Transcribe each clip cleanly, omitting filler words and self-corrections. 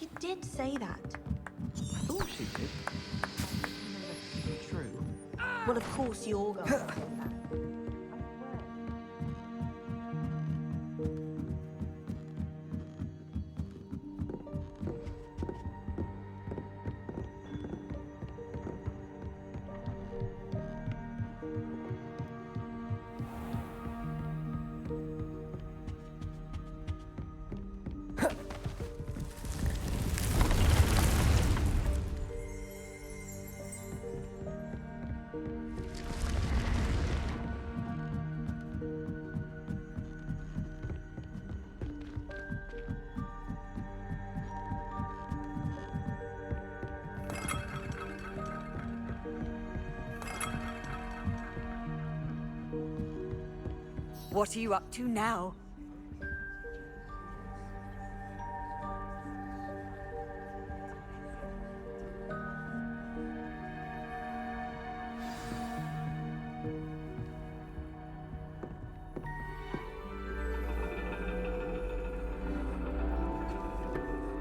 She did say that. I thought she did. I know that to be true. Well, of course you're going to say that. What are you up to now?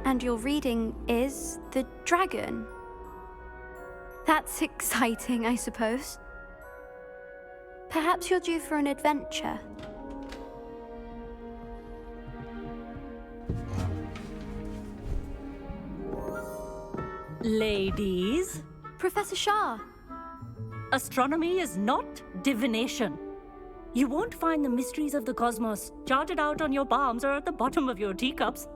And your reading is the dragon. That's exciting, I suppose. Perhaps you're due for an adventure. Ladies, Professor Shah. astronomy is not divination. You won't find the mysteries of the cosmos charted out on your palms or at the bottom of your teacups.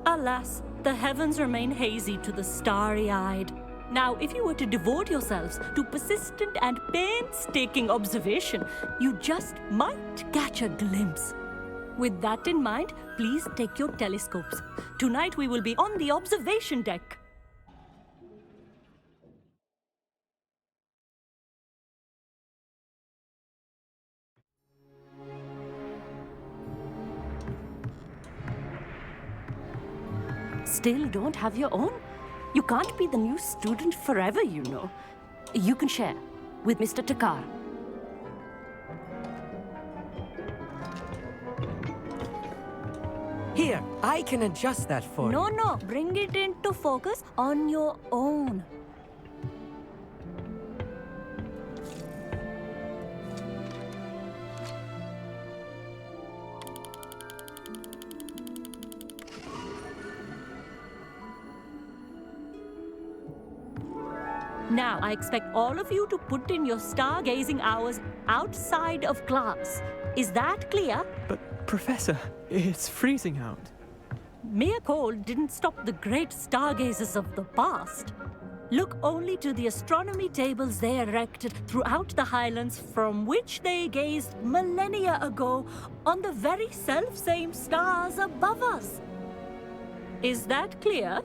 Alas, the heavens remain hazy to the starry-eyed. Now, if you were to devote yourselves to persistent and painstaking observation, you just might catch a glimpse. With that in mind, please take your telescopes. Tonight we will be on the observation deck. Still don't have your own? You can't be the new student forever, you know. You can share with Mr. Takar. Here, I can adjust that for you. No, bring it into focus on your own. Now, I expect all of you to put in your stargazing hours outside of class. Is that clear? But, Professor, it's freezing out. Mere cold didn't stop the great stargazers of the past. Look only to the astronomy tables they erected throughout the highlands from which they gazed millennia ago on the very self-same stars above us. Is that clear?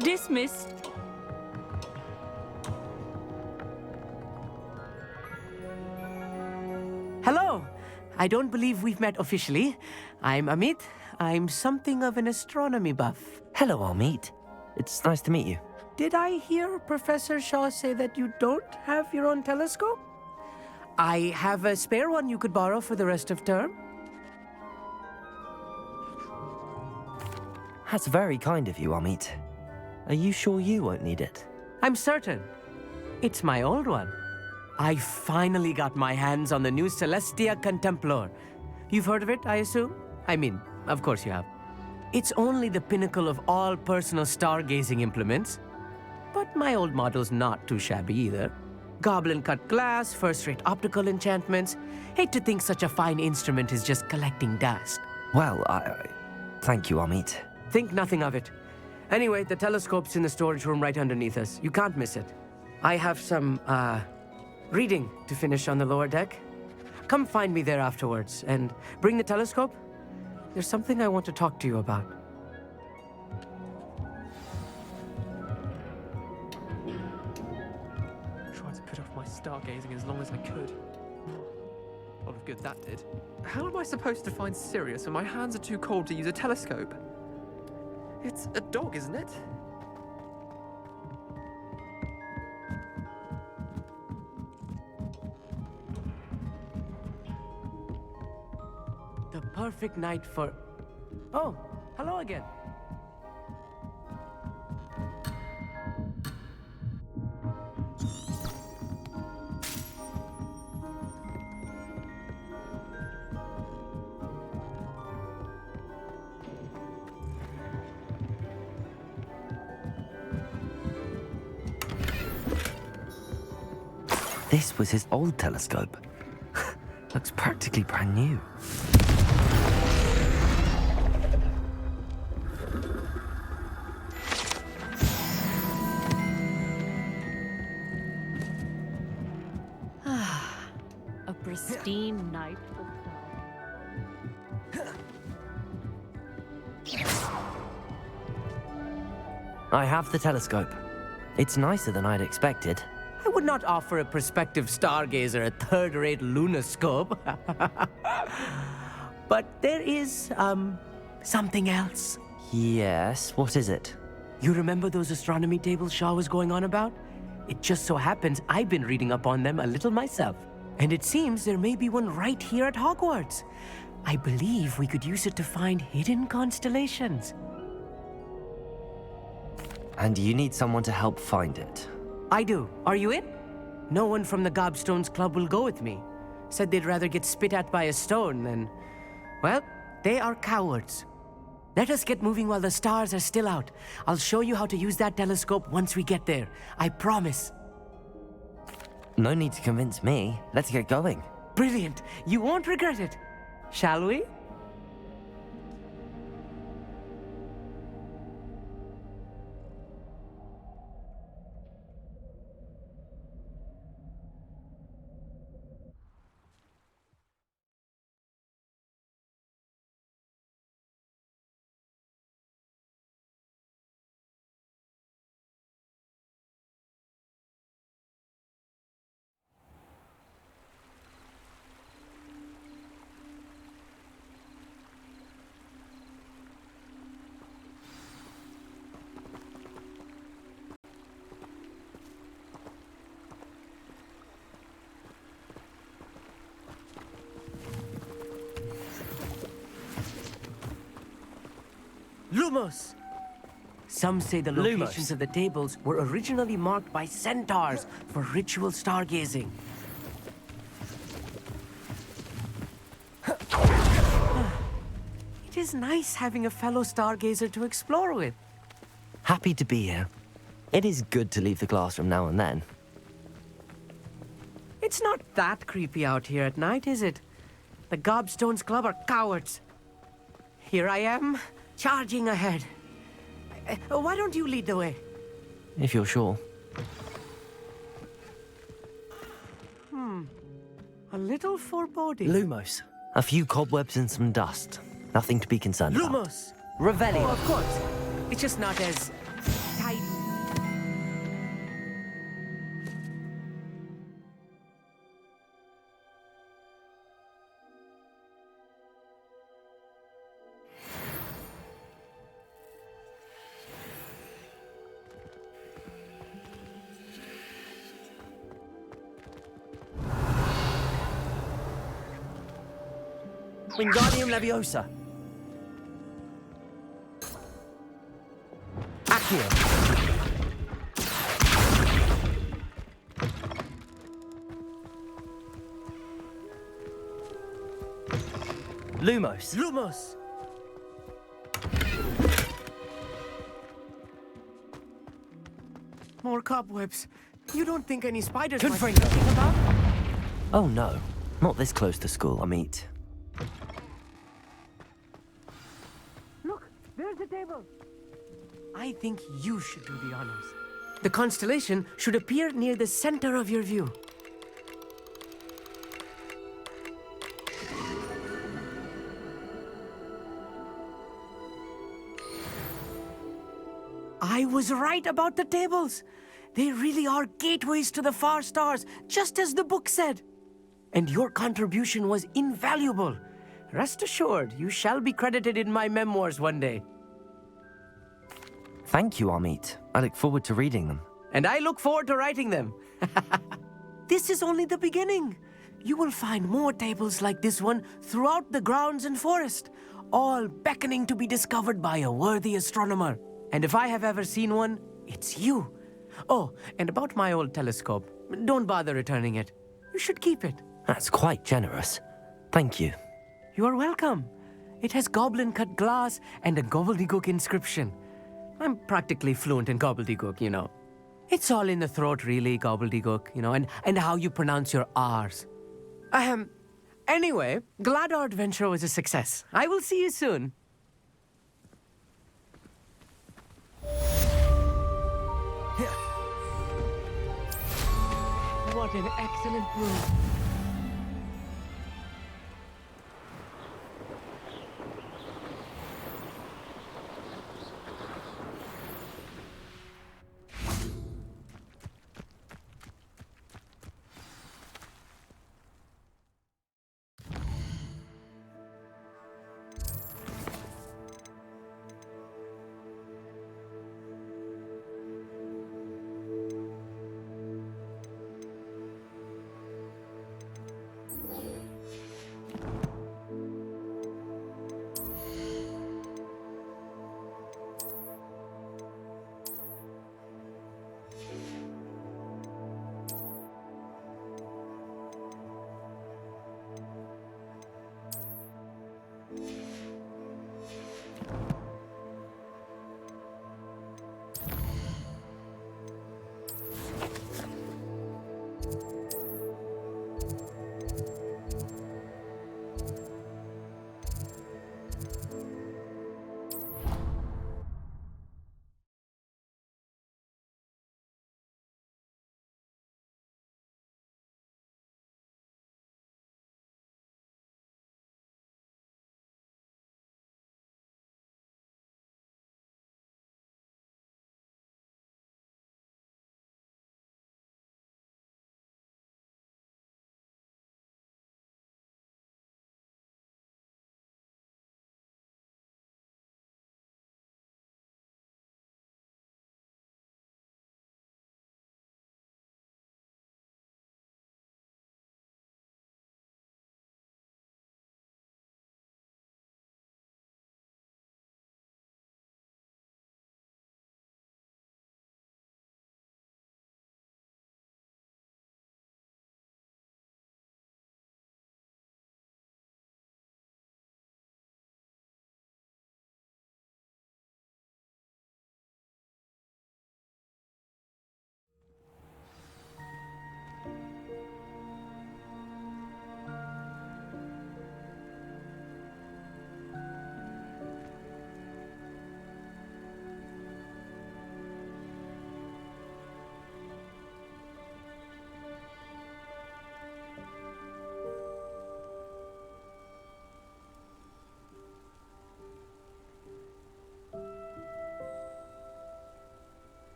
Dismissed. Hello! I don't believe we've met officially. I'm Amit. I'm something of an astronomy buff. Hello, Amit. It's nice to meet you. Did I hear Professor Shaw say that you don't have your own telescope? I have a spare one you could borrow for the rest of term. That's very kind of you, Amit. Are you sure you won't need it? I'm certain. It's my old one. I finally got my hands on the new Celestia Contemplar. You've heard of it, I assume? I mean, of course you have. It's only the pinnacle of all personal stargazing implements. But my old model's not too shabby either. Goblin-cut glass, first-rate optical enchantments. Hate to think such a fine instrument is just collecting dust. Well, thank you, Amit. Think nothing of it. Anyway, the telescope's in the storage room right underneath us. You can't miss it. I have some, reading to finish on the lower deck. Come find me there afterwards, and bring the telescope. There's something I want to talk to you about. Tried to put off my stargazing as long as I could. A lot of good that did. How am I supposed to find Sirius when my hands are too cold to use a telescope? It's a dog, isn't it? The perfect night for... Oh, hello again. This was his old telescope. Looks practically brand new. A pristine night for I have the telescope. It's nicer than I'd expected. I would not offer a prospective stargazer a third-rate lunoscope. But there is, something else. Yes, what is it? You remember those astronomy tables Shaw was going on about? It just so happens I've been reading up on them a little myself. And it seems there may be one right here at Hogwarts. I believe we could use it to find hidden constellations. And you need someone to help find it. I do. Are you in? No one from the Gobstones Club will go with me. Said they'd rather get spit at by a stone than... Well, they are cowards. Let us get moving while the stars are still out. I'll show you how to use that telescope once we get there. I promise. No need to convince me. Let's get going. Brilliant. You won't regret it. Shall we? Lumos! Some say the locations of the tables were originally marked by centaurs for ritual stargazing. It is nice having a fellow stargazer to explore with. Happy to be here. It is good to leave the classroom now and then. It's not that creepy out here at night, is it? The Gobstones Club are cowards. Here I am, charging ahead. Why don't you lead the way? If you're sure. A little foreboding. Lumos. A few cobwebs and some dust. Nothing to be concerned about. Lumos! Revelio. Oh, of course. It's just not as tidy. Wingardium Leviosa. Accio. Lumos. Lumos! More cobwebs. You don't think any spiders might be lurking about? Oh no. Not this close to school, Amit. Look, there's the table. I think you should do the honors. The constellation should appear near the center of your view. I was right about the tables. They really are gateways to the far stars, just as the book said. And your contribution was invaluable. Rest assured, you shall be credited in my memoirs one day. Thank you, Amit. I look forward to reading them. And I look forward to writing them. This is only the beginning. you will find more tables like this one throughout the grounds and forest, all beckoning to be discovered by a worthy astronomer. And if I have ever seen one, it's you. Oh, and about my old telescope, don't bother returning it. You should keep it. That's quite generous. Thank you. You are welcome. It has goblin-cut glass and a gobbledygook inscription. I'm practically fluent in gobbledygook, you know. It's all in the throat, really, gobbledygook, you know, and how you pronounce your R's. Anyway, glad our adventure was a success. I will see you soon. What an excellent move.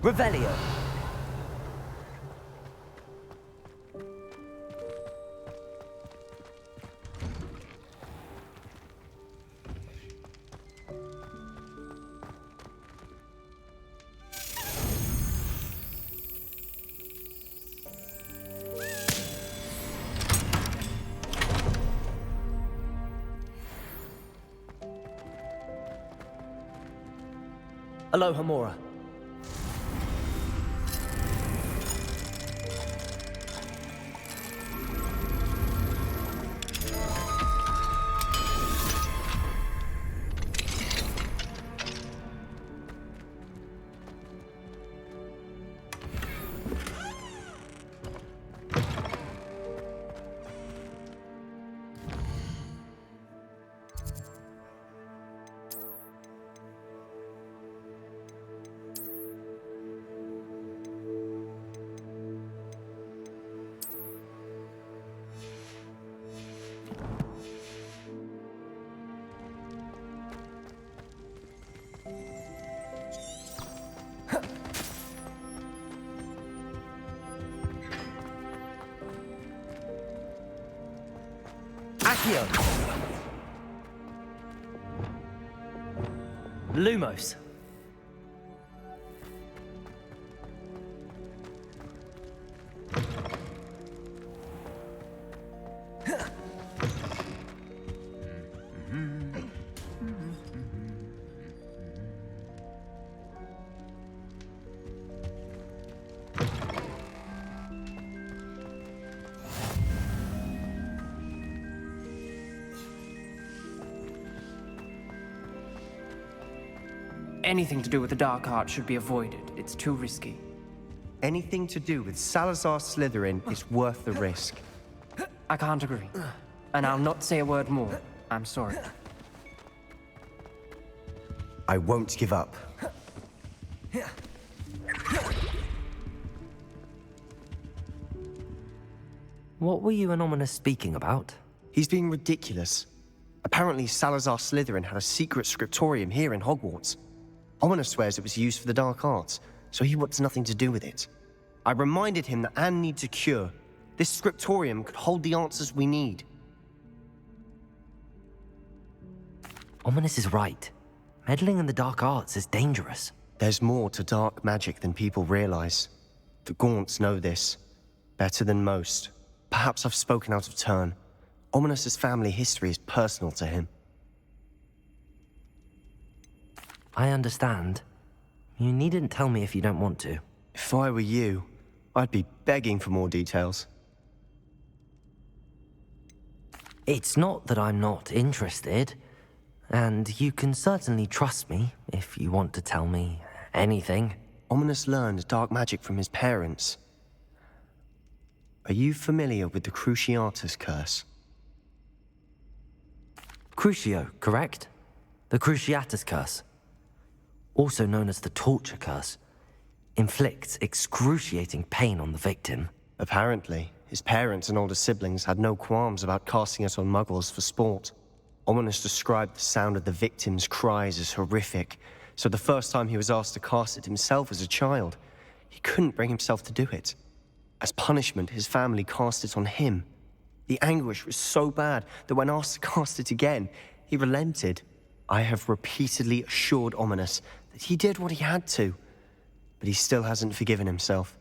Revelio. Aloha Mora. Accio. Lumos. Anything to do with the dark art should be avoided. It's too risky. Anything to do with Salazar Slytherin is worth the risk. I can't agree. And I'll not say a word more. I'm sorry. I won't give up. What were you and Ominous speaking about? He's being ridiculous. Apparently, Salazar Slytherin had a secret scriptorium here in Hogwarts. Ominous swears it was used for the dark arts, so he wants nothing to do with it. I reminded him that Anne needs a cure. This scriptorium could hold the answers we need. Ominous is right. Meddling in the dark arts is dangerous. There's more to dark magic than people realize. The Gaunts know this. Better than most. Perhaps I've spoken out of turn. Ominous's family history is personal to him. I understand. You needn't tell me if you don't want to. If I were you, I'd be begging for more details. It's not that I'm not interested. And you can certainly trust me if you want to tell me anything. Ominous learned dark magic from his parents. Are you familiar with the Cruciatus curse? Crucio, correct? The Cruciatus curse. Also known as the torture curse. Inflicts excruciating pain on the victim. Apparently, his parents and older siblings had no qualms about casting it on muggles for sport. Ominous described the sound of the victim's cries as horrific, so the first time he was asked to cast it himself as a child, he couldn't bring himself to do it. As punishment, his family cast it on him. The anguish was so bad that when asked to cast it again, he relented. I have repeatedly assured Ominous that he did what he had to, but he still hasn't forgiven himself.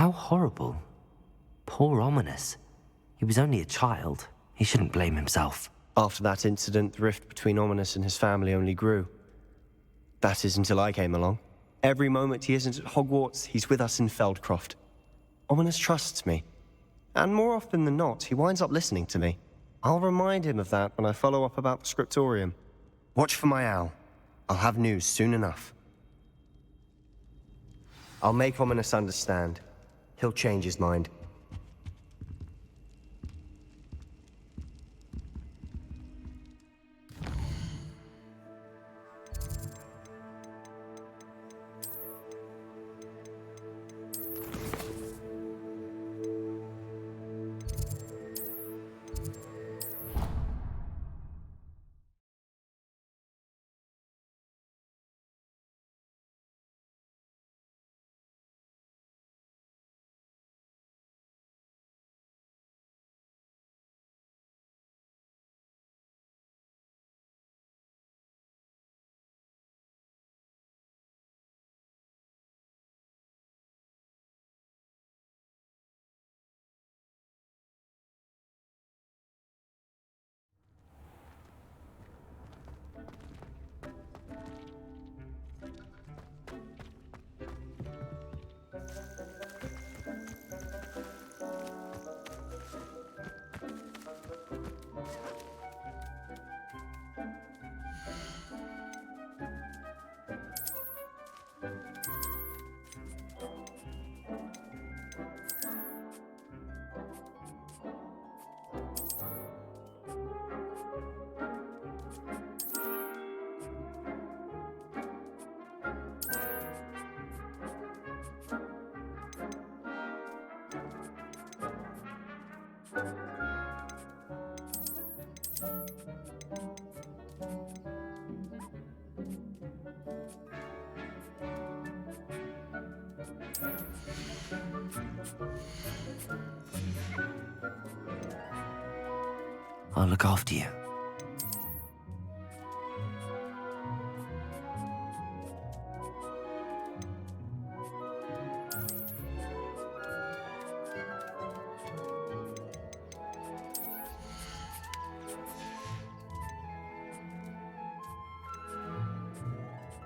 How horrible. Poor Ominous. He was only a child. He shouldn't blame himself. After that incident, the rift between Ominous and his family only grew. That is until I came along. Every moment he isn't at Hogwarts, he's with us in Feldcroft. Ominous trusts me. And more often than not, he winds up listening to me. I'll remind him of that when I follow up about the scriptorium. Watch for my owl. I'll have news soon enough. I'll make Ominous understand. He'll change his mind. I'll look after you.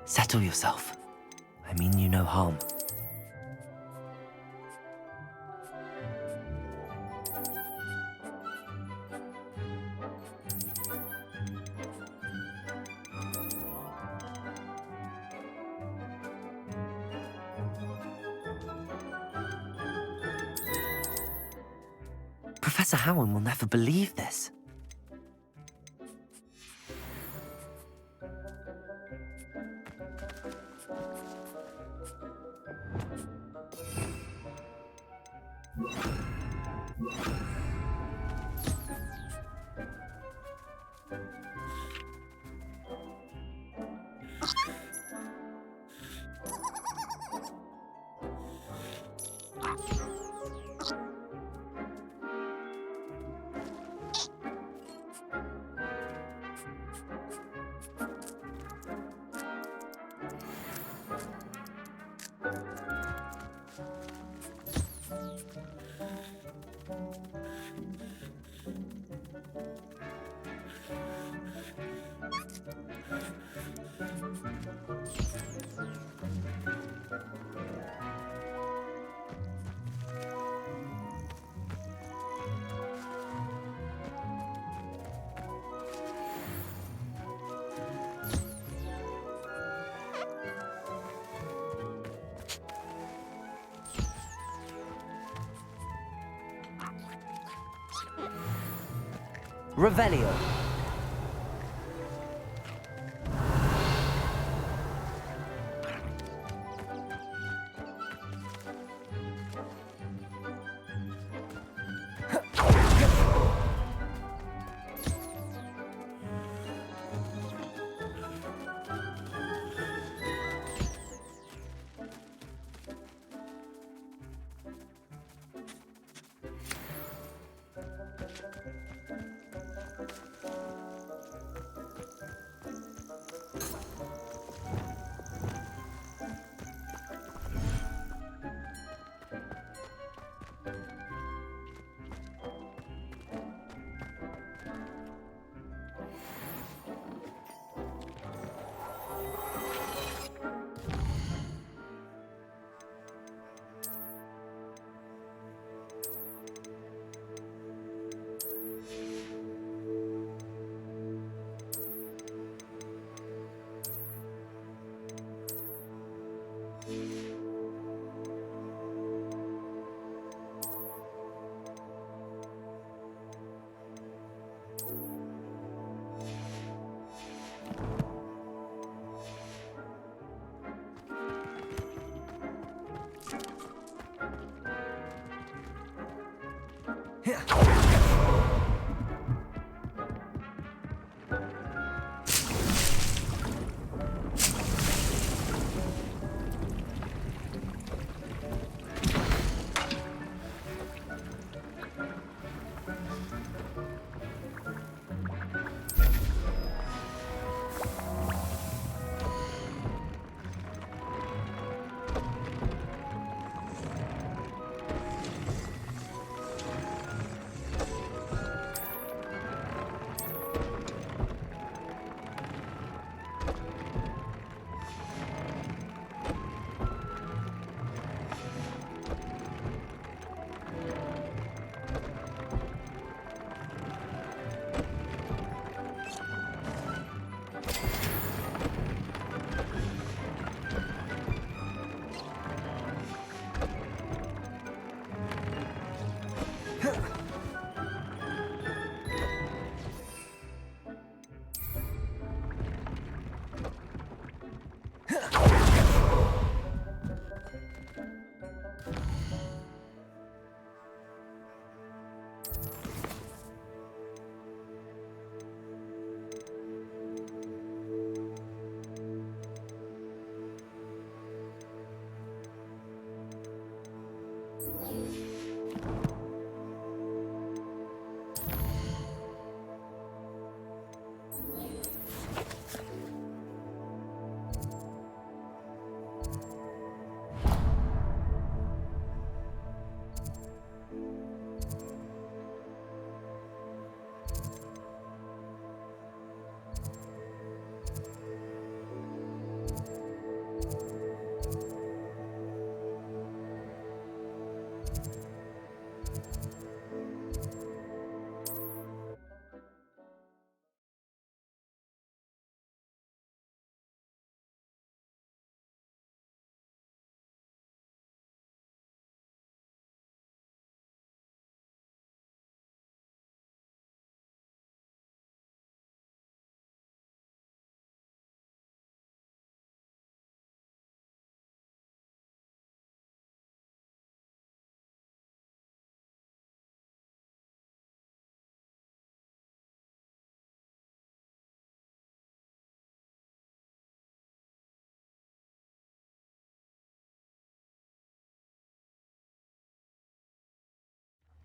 Settle yourself. I mean you no harm. Professor Howard will never believe this. Revelio.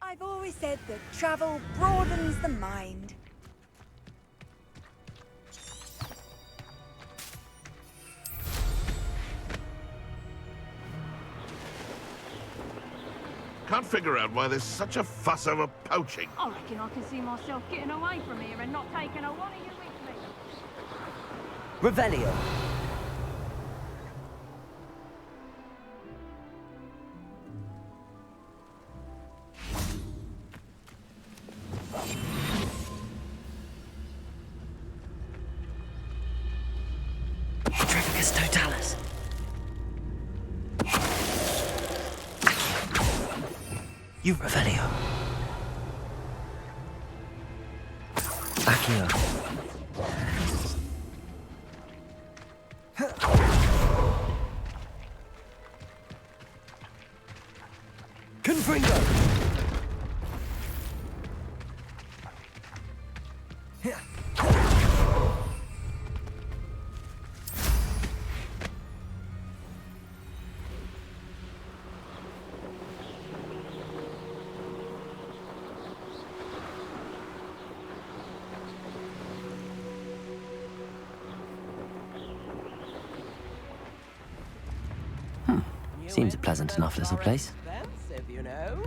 I've always said that travel broadens the mind. Can't figure out why there's such a fuss over poaching. I reckon I can see myself getting away from here and not taking a one of you with me. Revelio. Petrificus totalis. You Revelio. Accio. Confringo. Seems a pleasant enough little place. Expensive, you know.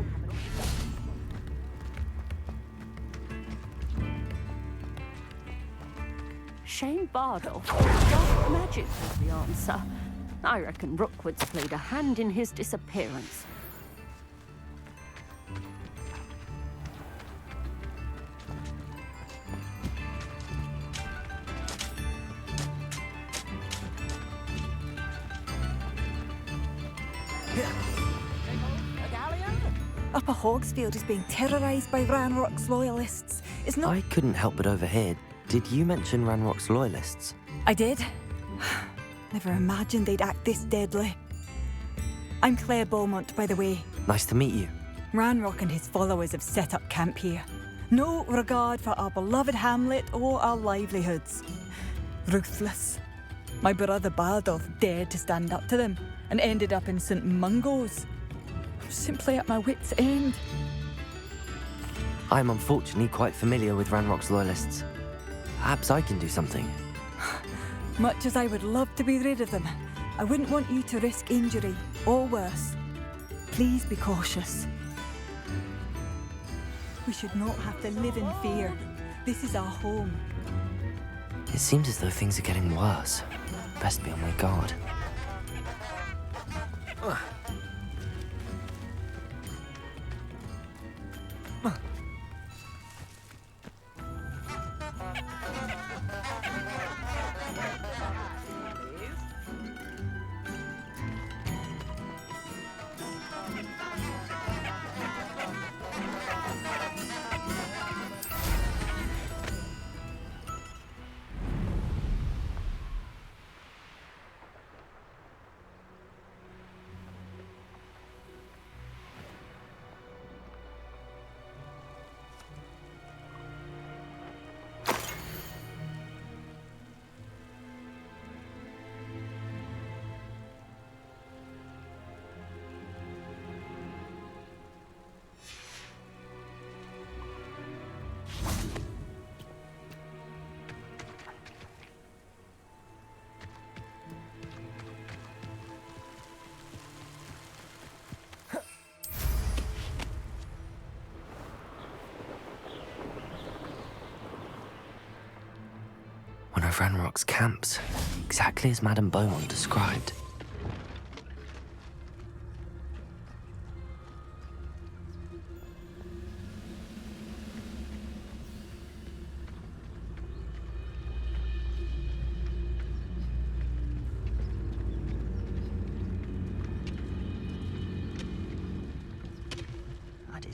Shane Bardolph. Dark magic was the answer. I reckon Rookwood's played a hand in his disappearance. Upper Hogsfield is being terrorised by Ranrock's loyalists. It's not... I couldn't help but overhear. Did you mention Ranrock's loyalists? I did. Never imagined they'd act this deadly. I'm Claire Beaumont, by the way. Nice to meet you. Ranrock and his followers have set up camp here. No regard for our beloved hamlet or our livelihoods. Ruthless. My brother Bardolph dared to stand up to them and ended up in St. Mungo's. Simply at my wit's end. I'm unfortunately quite familiar with Ranrock's loyalists. Perhaps I can do something. Much as I would love to be rid of them, I wouldn't want you to risk injury, or worse. Please be cautious. We should not have to live in fear. This is our home. It seems as though things are getting worse. Best be on my guard. One of Ranrock's camps, exactly as Madame Beaumont described.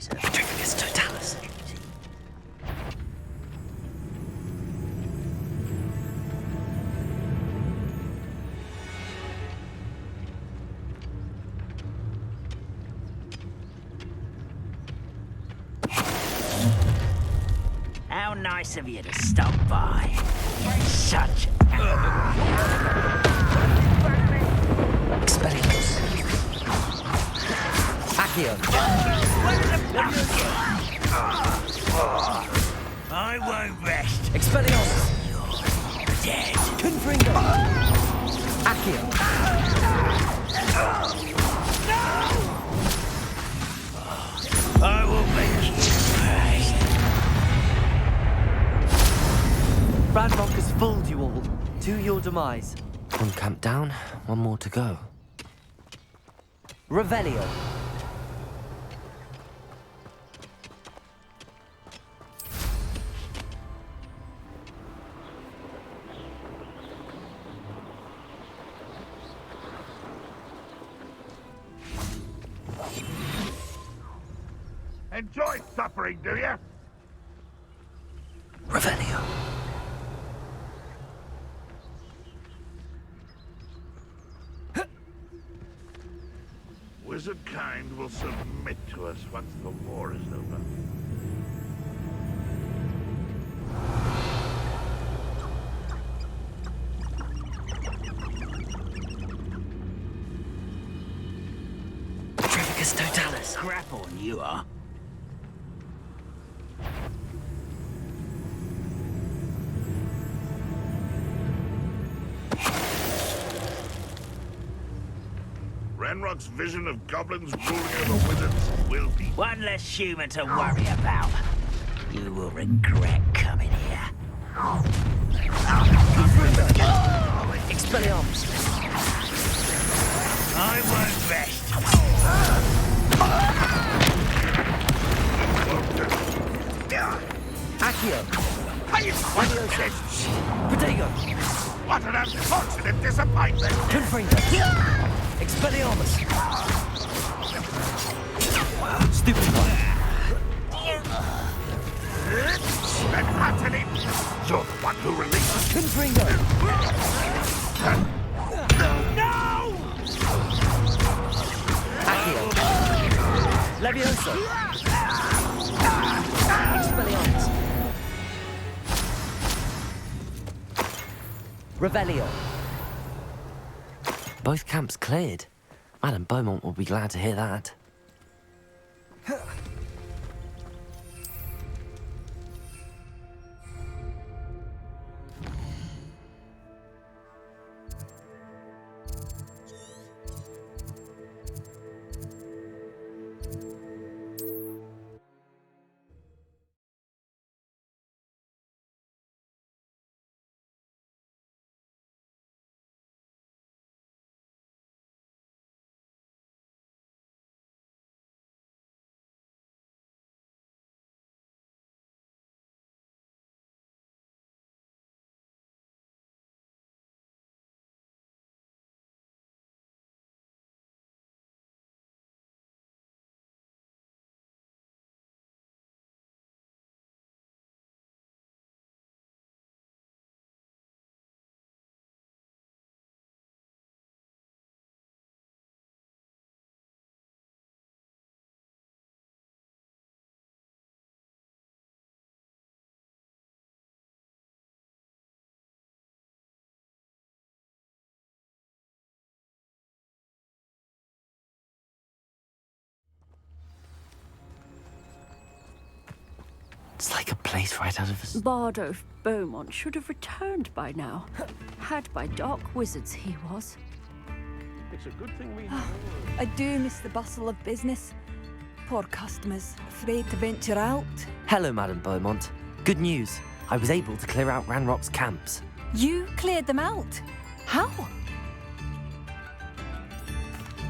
Petrificus totalis. How nice of you to stop by. Such... Expelliarmus. Accio. Confringo! Accio! I will make you pay. Ranrock has fooled you all. To your demise. One camp down, one more to go. Revelio. Enjoy suffering, do you? Revelio. Wizard kind will submit to us once the war is over. Trivicus totalis. Crap on you are. Ranrock's vision of goblins ruling over wizards will be... One less human to worry about. You will regret coming here. Expelliarmus. I won't rest. Accio. Leviosa! Protego. What an unfortunate disappointment! Confringo. Expelliarmus. Stupid one. And utterly... You're the one who released... Confringo. No! Accio. Leviosa. Expelliarmus. Revelio. Both camps cleared. Madame Beaumont will be glad to hear that. It's like a place right out of a... Bardo Beaumont should have returned by now. Had by dark wizards he was. It's a good thing we... I do miss the bustle of business. Poor customers, afraid to venture out. Hello, Madame Beaumont. Good news. I was able to clear out Ranrock's camps. You cleared them out? How?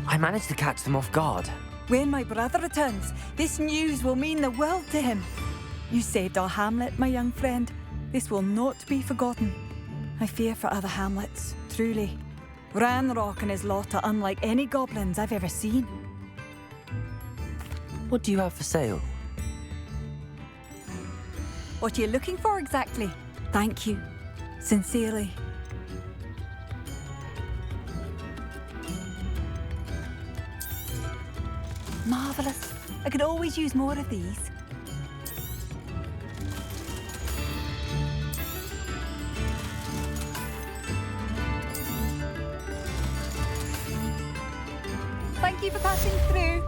I managed to catch them off guard. When my brother returns, this news will mean the world to him. You saved our hamlet, my young friend. This will not be forgotten. I fear for other hamlets, truly. Ranrock and his lot are unlike any goblins I've ever seen. What do you have for sale? What are you looking for exactly? Thank you. Sincerely. Marvellous. I could always use more of these. Thank you for passing through.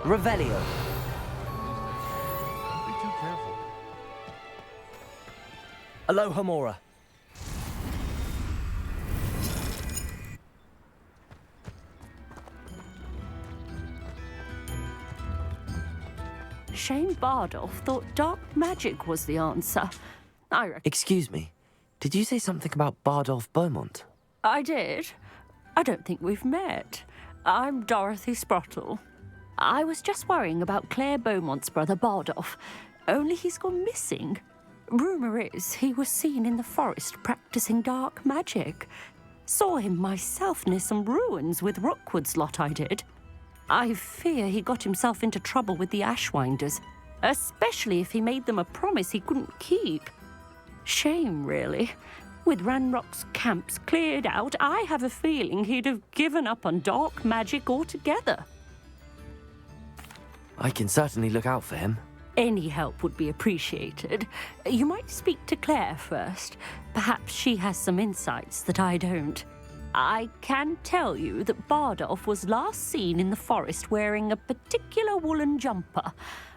Revelio. Be too careful. Alohomora. Shane Bardolph thought dark magic was the answer. I reckon. Excuse me. Did you say something about Bardolph Beaumont? I did. I don't think we've met. I'm Dorothy Sprottle. I was just worrying about Claire Beaumont's brother Bardolph, only he's gone missing. Rumour is he was seen in the forest practicing dark magic. Saw him myself near some ruins with Rookwood's lot I did. I fear he got himself into trouble with the Ashwinders, especially if he made them a promise he couldn't keep. Shame, really. With Ranrock's camps cleared out, I have a feeling he'd have given up on dark magic altogether. I can certainly look out for him. Any help would be appreciated. You might speak to Claire first. Perhaps she has some insights that I don't. I can tell you that Bardolph was last seen in the forest wearing a particular woolen jumper,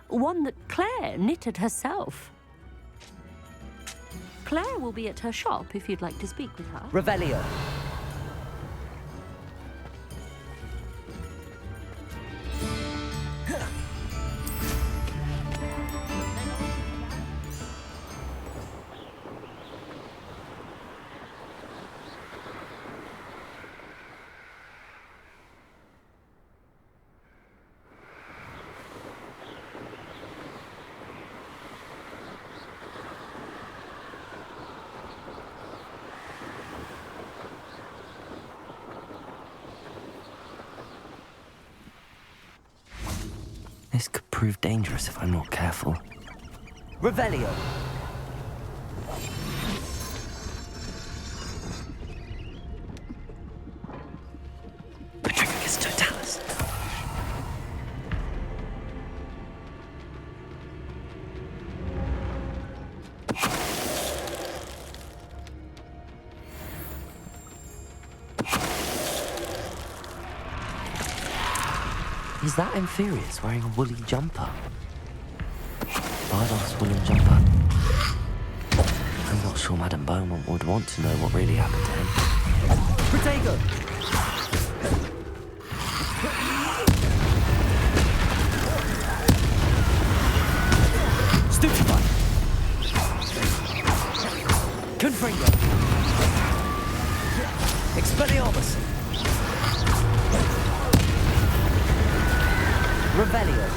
one that Claire knitted herself. Claire will be at her shop if you'd like to speak with her. Revelio. This could prove dangerous if I'm not careful. Revelio. Petrificus totalis. Is that Inferius wearing a woolly jumper? Bardolph's woolen jumper? I'm not sure Madame Beaumont would want to know what really happened to him. Protego. Stupefy! Confringo! Expelliarmus! Revelio.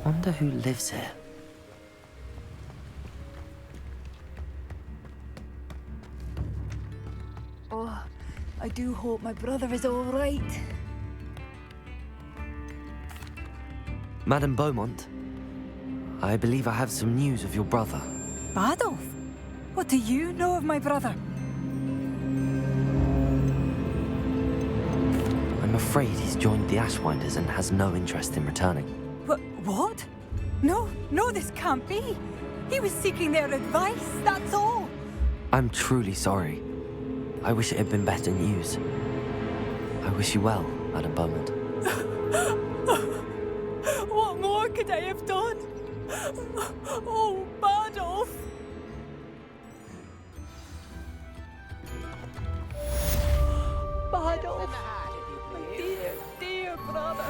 Wonder who lives here. Oh, I do hope my brother is all right. Madame Beaumont, I believe I have some news of your brother. Bardolph? What do you know of my brother? I'm afraid he's joined the Ashwinders and has no interest in returning. What? No, this can't be. He was seeking their advice, that's all. I'm truly sorry. I wish it had been better news. I wish you well, Madame Beaumont. What more could I have done? Oh, Bardolph! Bardolph! My dear, dear brother!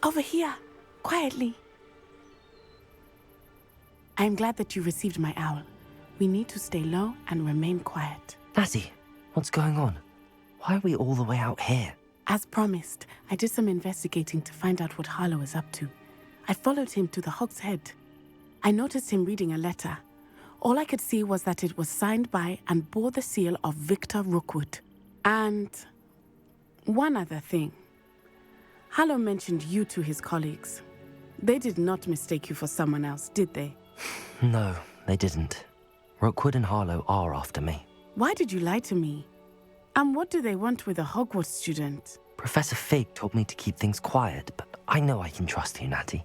Over here, quietly. I am glad that you received my owl. We need to stay low and remain quiet. Natty, what's going on? Why are we all the way out here? As promised, I did some investigating to find out what Harlow is up to. I followed him to the Hog's Head. I noticed him reading a letter. All I could see was that it was signed by and bore the seal of Victor Rookwood. And one other thing. Harlow mentioned you to his colleagues. They did not mistake you for someone else, did they? No, they didn't. Rookwood and Harlow are after me. Why did you lie to me? And what do they want with a Hogwarts student? Professor Fig told me to keep things quiet, but I know I can trust you, Natty.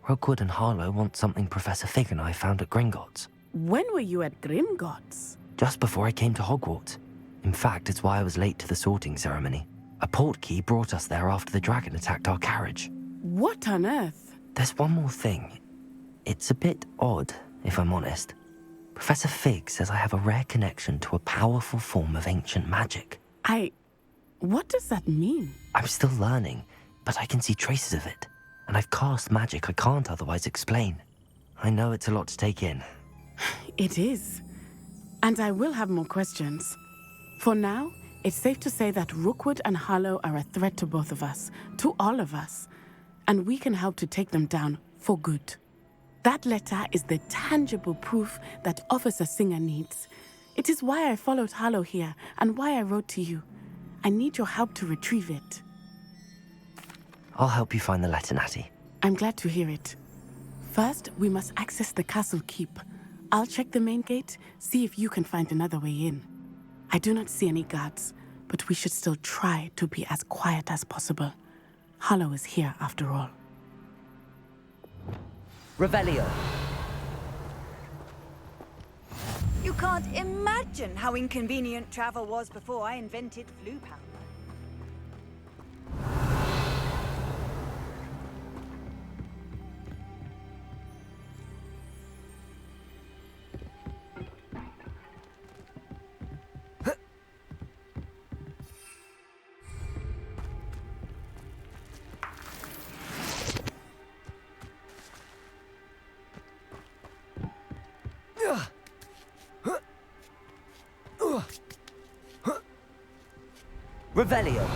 Rookwood and Harlow want something Professor Fig and I found at Gringotts. When were you at Gringotts? Just before I came to Hogwarts. In fact, it's why I was late to the sorting ceremony. A portkey brought us there after the dragon attacked our carriage. What on earth? There's one more thing. It's a bit odd, if I'm honest. Professor Fig says I have a rare connection to a powerful form of ancient magic. What does that mean? I'm still learning, but I can see traces of it. And I've cast magic I can't otherwise explain. I know it's a lot to take in. It is. And I will have more questions. For now, it's safe to say that Rookwood and Harlow are a threat to both of us, to all of us. And we can help to take them down for good. That letter is the tangible proof that Officer Singer needs. It is why I followed Harlow here and why I wrote to you. I need your help to retrieve it. I'll help you find the letter, Natty. I'm glad to hear it. First, we must access the castle keep. I'll check the main gate, see if you can find another way in. I do not see any guards, but we should still try to be as quiet as possible. Harlow is here after all. Revelio. You can't imagine how inconvenient travel was before I invented flu powder. Revelio.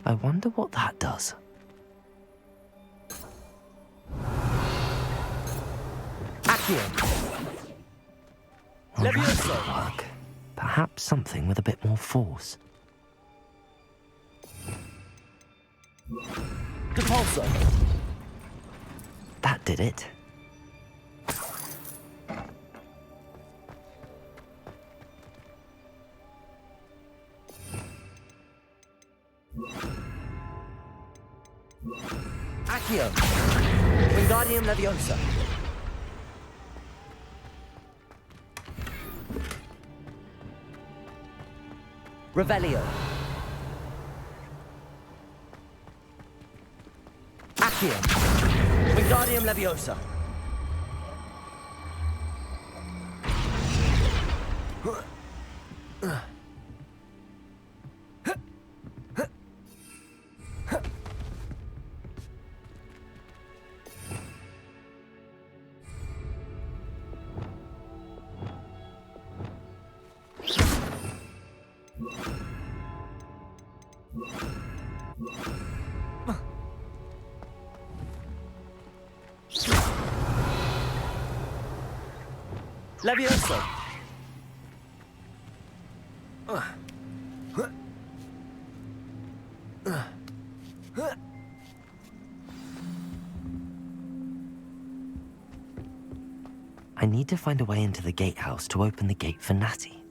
I wonder what that does. Accio. All right, work. Perhaps something with a bit more force. Depulso. That did it. Accio. Wingardium Leviosa. Revelio. Accio. Wingardium Leviosa. Leviosa. I need to find a way into the gatehouse to open the gate for Natty.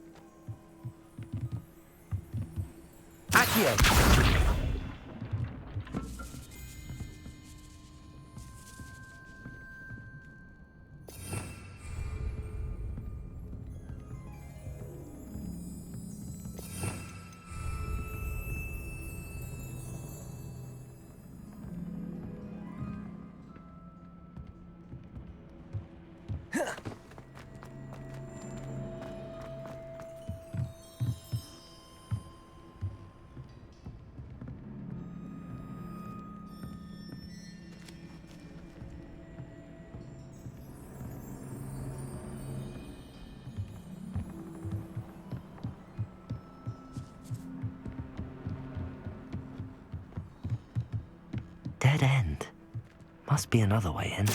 Accio. dead end. Must be another way in.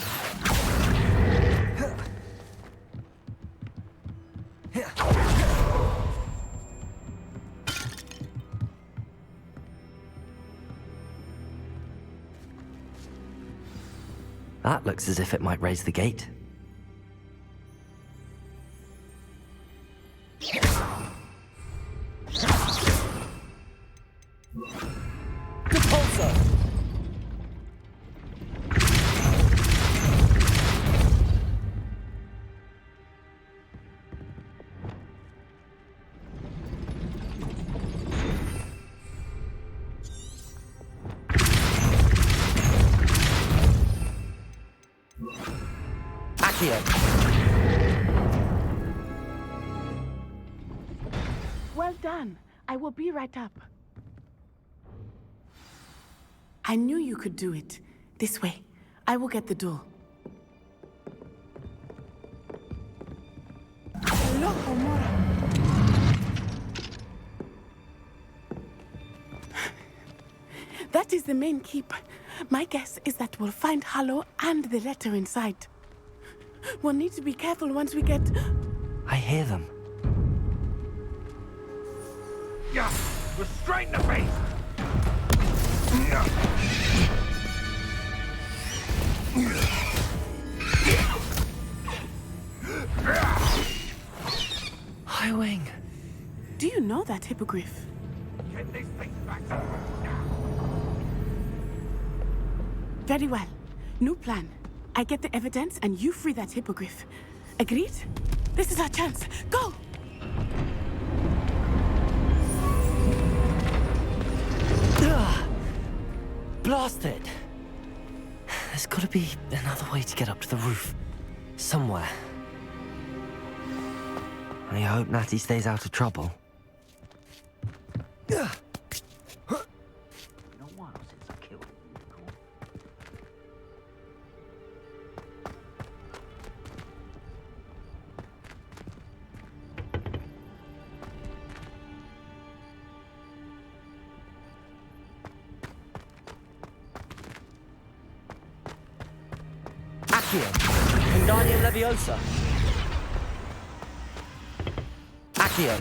That looks as if it might raise the gate. Repulsor! Well done. I will be right up. I knew you could do it. This way. I will get the door. That is the main keep. My guess is that we'll find Hollow and the letter inside. We'll need to be careful once we get... I hear them. Yeah, restrain the beast! Highwing. Do you know that hippogriff? Get this thing back to now. Very well. New plan. I get the evidence and you free that hippogriff. Agreed? This is our chance. Go! Blast it! There's gotta be another way to get up to the roof. Somewhere. I hope Natty stays out of trouble. Been a while since I killed him. Accio. Wingardium Leviosa. Accio.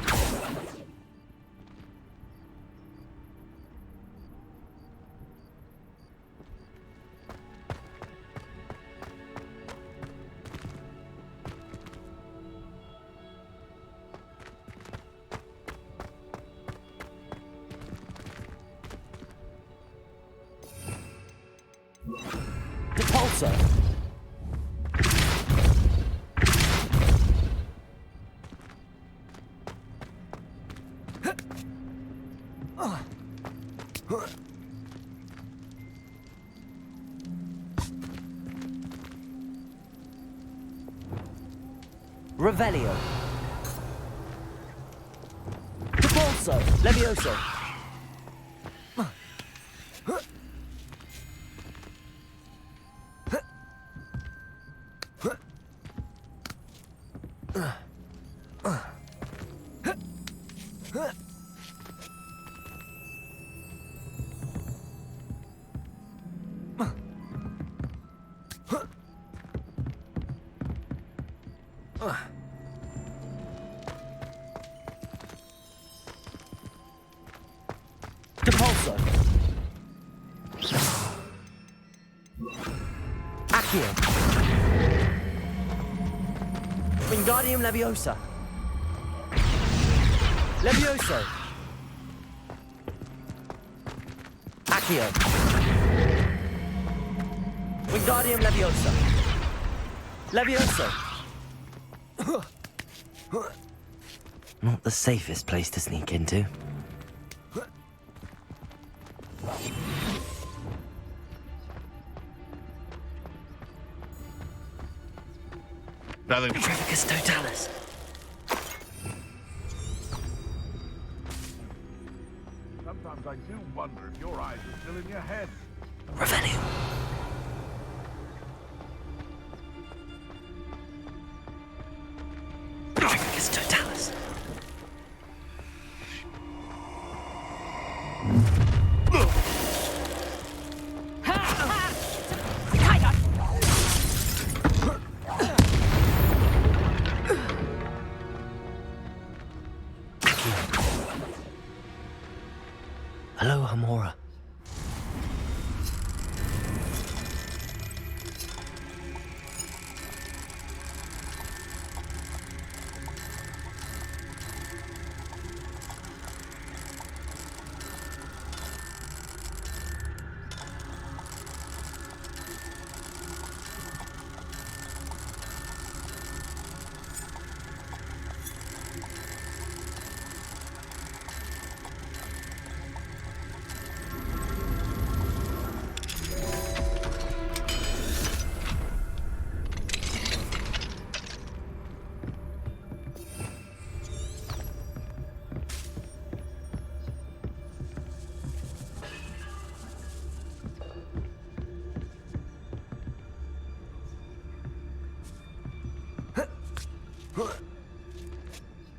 Repulsor. Revelio. Repulsor. Levioso. Repulsor. Accio. Wingardium Leviosa. Levioso. Accio. Wingardium Leviosa. Levioso. Not the safest place to sneak into. Nothing. Trevicus Totalis. Sometimes I do wonder if your eyes are still in your head. Revelio. Trevicus Totalis. Ha ha! Hamora.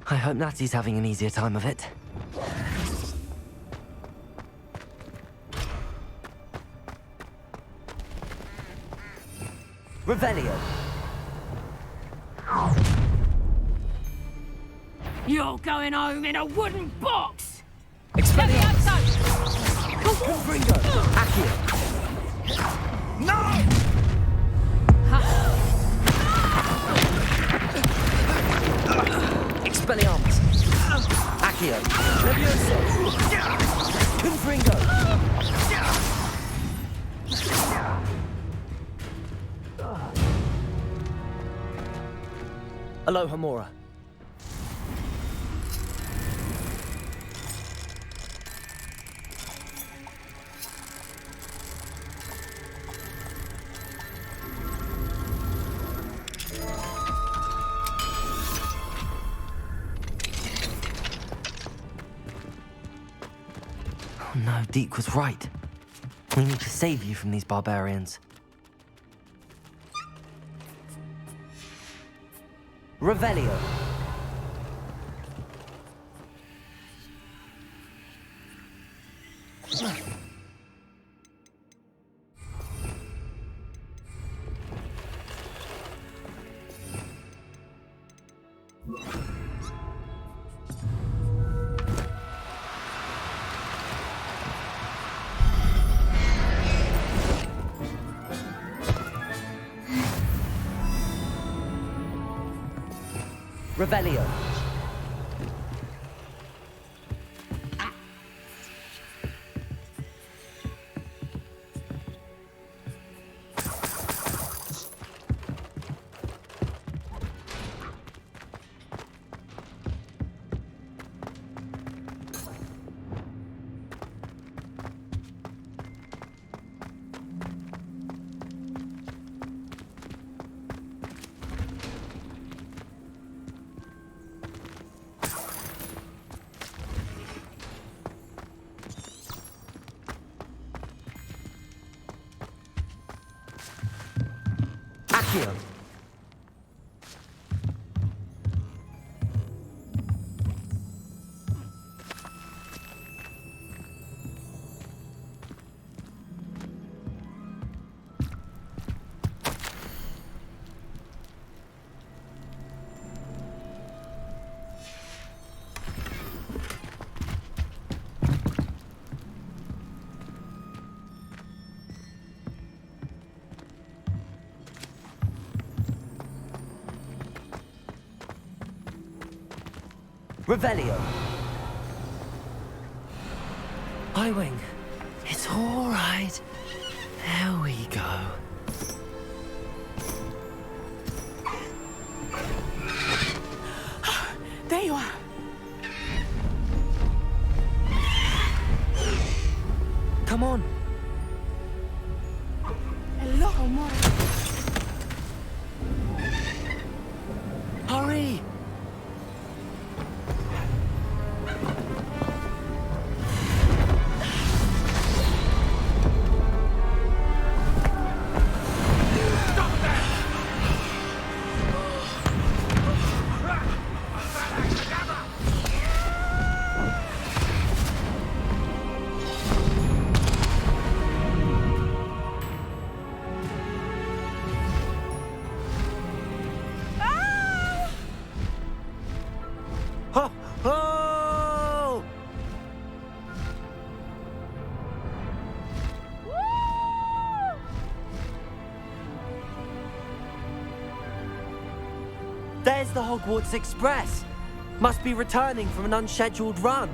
I hope Natty's having an easier time of it. Revelio. You're going home in a wooden box! Expelliarmus! Confringo! Accio! No! Expelliarmus! Accio! Levioso! Confringo! Aloha Mora. Oh no, Deke was right. We need to save you from these barbarians. Revelio. Revelio. Accio. Revelio. I-Wing. It's all right. There we go. There you are. Come on. Hello, Mora. Hurry. There's the Hogwarts Express. Must be returning from an unscheduled run.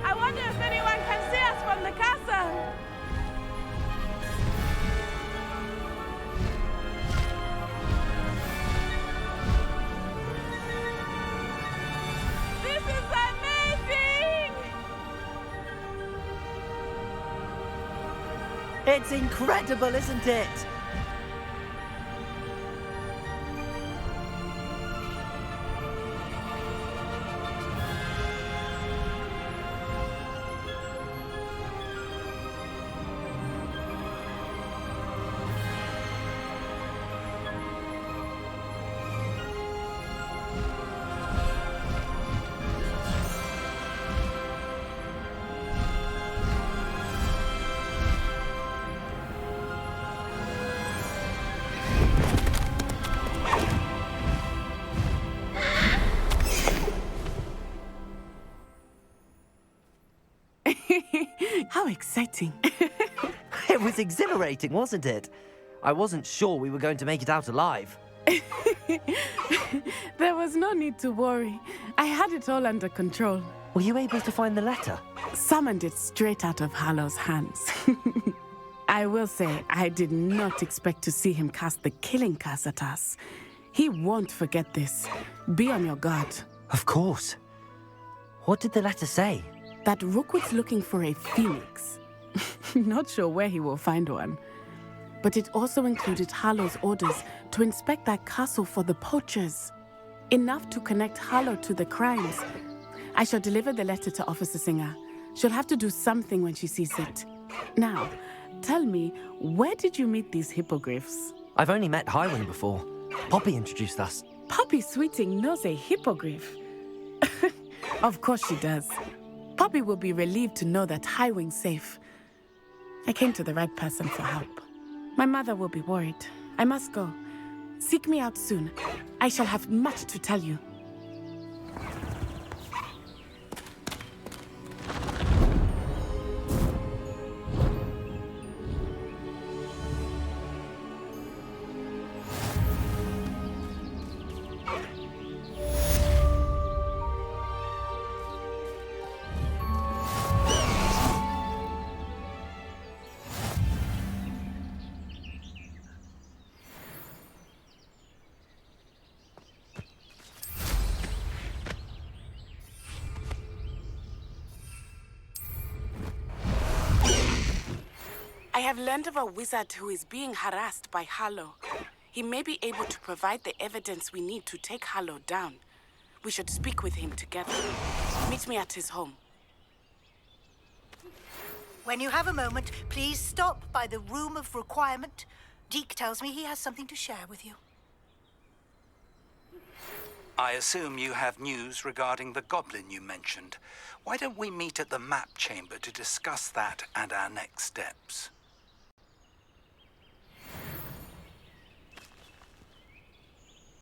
I wonder if anyone can see us from the castle. This is amazing! It's incredible, isn't it? How exciting. It was exhilarating, wasn't it? I wasn't sure we were going to make it out alive. There was no need to worry. I had it all under control. Were you able to find the letter? Summoned it straight out of Hallow's hands. I will say, I did not expect to see him cast the killing curse at us. He won't forget this. Be on your guard. Of course. What did the letter say? That Rookwood's looking for a phoenix. Not sure where he will find one. But it also included Hallow's orders to inspect that castle for the poachers. Enough to connect Hallow to the crimes. I shall deliver the letter to Officer Singer. She'll have to do something when she sees it. Now, tell me, where did you meet these hippogriffs? I've only met Highwing before. Poppy introduced us. Poppy Sweeting knows a hippogriff. Of course she does. Poppy will be relieved to know that Highwing's safe. I came to the right person for help. My mother will be worried. I must go. Seek me out soon. I shall have much to tell you. I have learned of a wizard who is being harassed by Hallow. He may be able to provide the evidence we need to take Hallow down. We should speak with him together. Meet me at his home. When you have a moment, please stop by the Room of Requirement. Deke tells me he has something to share with you. I assume you have news regarding the goblin you mentioned. Why don't we meet at the map chamber to discuss that and our next steps?